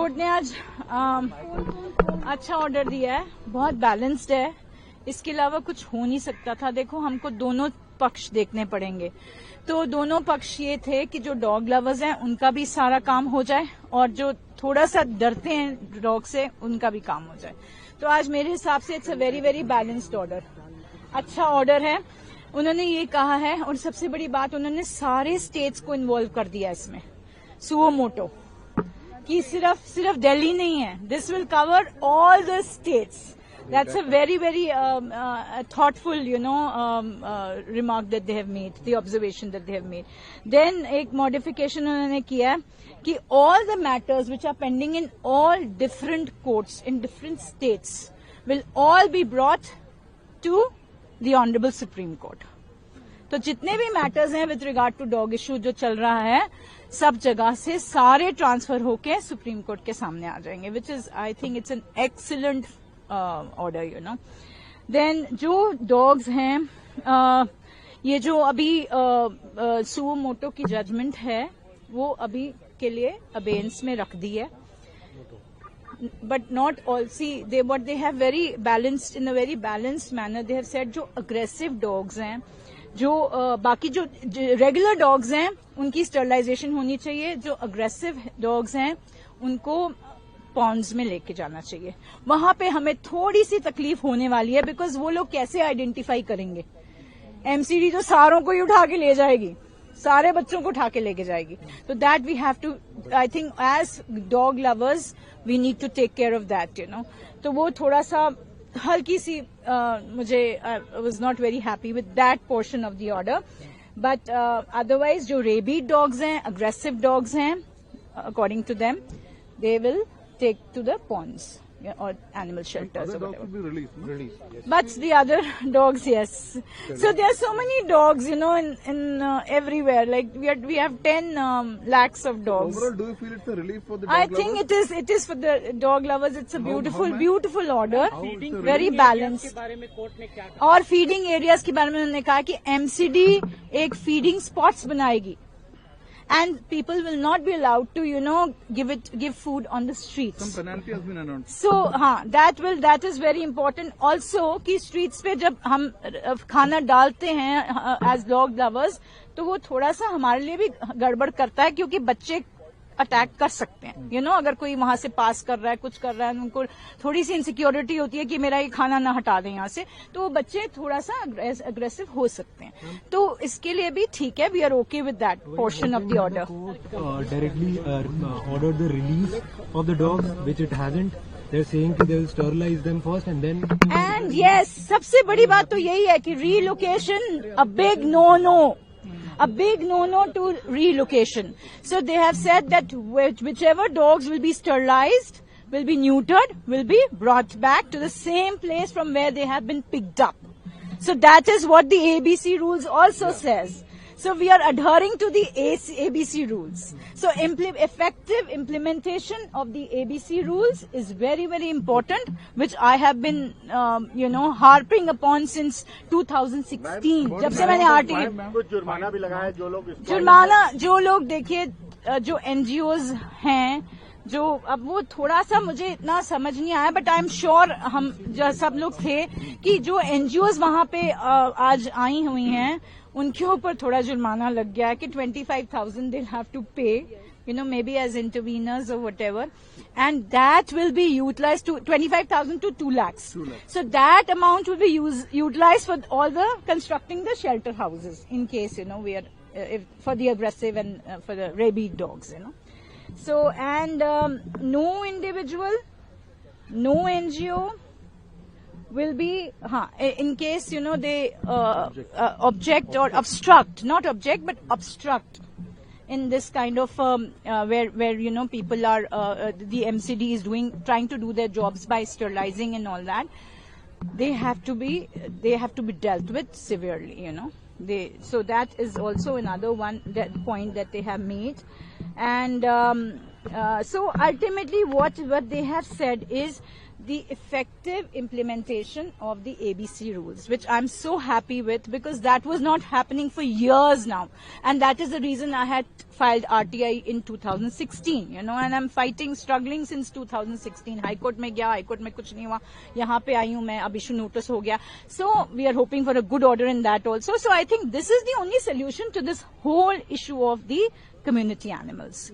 Court ने आज अच्छा ऑर्डर दिया है, बहुत बैलेंस्ड है। इसके अलावा कुछ हो नहीं सकता था। देखो, हमको दोनों पक्ष देखने पड़ेंगे। तो दोनों पक्ष ये थे कि जो डॉग लवर्स हैं उनका भी सारा काम हो जाए और जो थोड़ा सा डरते हैं डॉग से उनका भी काम हो जाए। तो आज मेरे हिसाब से it's a very very balanced order, अच्छा ऑर्डर है। उन्होंने ये कहा है, और सबसे बड़ी बात, उन्होंने सारे स्टेट्स को इन्वॉल्व कर दिया इसमें, सुओ मोटो, कि सिर्फ दिल्ली नहीं है, this will cover all the states. That's a very, very thoughtful, remark that they have made, the observation that they have made. Then एक modification उन्होंने किया है कि all the matters which are pending in all different courts in different states will all be brought to the Honorable Supreme Court. तो जितने भी matters हैं with regard to dog issue जो चल रहा है, सब जगह से सारे ट्रांसफर होके सुप्रीम कोर्ट के सामने आ जाएंगे, which is, I think it's an excellent order, then जो डॉग्स हैं, ये जो अभी सुओ मोटो की जजमेंट है वो अभी के लिए अबेंस में रख दी है, but not all see they but they have very balanced, in a very balanced manner they have said जो अग्रेसिव डॉग्स हैं, जो बाकी जो रेगुलर डॉग्स हैं उनकी स्टरलाइजेशन होनी चाहिए, जो अग्रेसिव डॉग्स हैं उनको पॉन्ड्स में लेके जाना चाहिए। वहां पे हमें थोड़ी सी तकलीफ होने वाली है, बिकॉज वो लोग कैसे आइडेंटिफाई करेंगे। एमसीडी तो सारों को ही उठा के ले जाएगी, सारे बच्चों को उठा के लेके जाएगी। तो that we have to, I think as dog lovers we need to take care of that, तो वो थोड़ा सा हल्की सी मुझे was not very happy with that portion of the order, but otherwise जो रेबीड डॉग्स हैं, अग्रेसिव डॉग्स हैं, according to them they will take to the ponds or animal shelters or whatever. Will be released. Yes. But the other dogs, yes. So there are so many dogs, in everywhere. Like we have 10 lakhs of dogs. Overall, do you feel it's a relief for the dog I lovers? think it is for the dog lovers. It's a beautiful order, very balanced. और feeding areas के बारे में उन्होंने कहा कि MCD एक feeding spots बनाएगी. And people will not be allowed to, give food on the streets. Some penalty has been announced. So, that is very important. Also, कि streets पे जब हम खाना डालते हैं as dog lovers, तो वो थोड़ा सा हमारे लिए भी गड़बड़ करता है, क्योंकि बच्चे अटैक कर सकते हैं, अगर कोई वहां से पास कर रहा है, कुछ कर रहा है, उनको थोड़ी सी इनसिक्योरिटी होती है कि मेरा ये खाना ना हटा दें यहाँ से, तो वो बच्चे थोड़ा सा अग्रेसिव हो सकते हैं. तो इसके लिए भी ठीक है, we are okay with that portion of the order. Directly order the release of the dogs which it hasn't. They're saying that they will sterilize them first and then. And yes, सबसे बड़ी बात तो यही है कि relocation a big no-no. A big no-no to relocation. So they have said that whichever dogs will be sterilized, will be neutered, will be brought back to the same place from where they have been picked up. So that is what the ABC rules also says. So we are adhering to the ABC rules. So effective implementation of the ABC rules is very, very important, which I have been, harping upon since 2016. जब से मैंने कुछ जुर्माना भी लगाया जो लोग देखिए, जो NGOs हैं, जो अब वो थोड़ा सा मुझे इतना समझ नहीं आया, बट आई एम श्योर हम जो सब लोग थे कि जो NGOs वहां पे आज आई हुई हैं, उनके ऊपर थोड़ा जुर्माना लग गया है कि 25,000 they'll have to pay, maybe as interveners or whatever, and that will be utilized to 25,000 to 2 lakhs. So that amount will be utilized for all the constructing the shelter houses in case, we are for the aggressive and for the rabid dogs, So, and no individual, no NGO will be, in case, they object or obstruct, not object, but obstruct in this kind of, where people are, the MCD is trying to do their jobs by sterilizing and all that, they have to be dealt with severely, so that is also another point that they have made. And So ultimately what they have said is the effective implementation of the ABC rules, which I'm so happy with, because that was not happening for years now. And that is the reason I had filed RTI in 2016, and I'm struggling since 2016. High Court में गया, High Court में कुछ नहीं हुआ, यहाँ पे आई हूँ मैं, अब issue notice हो गया. So we are hoping for a good order in that also. So I think this is the only solution to this whole issue of the community animals.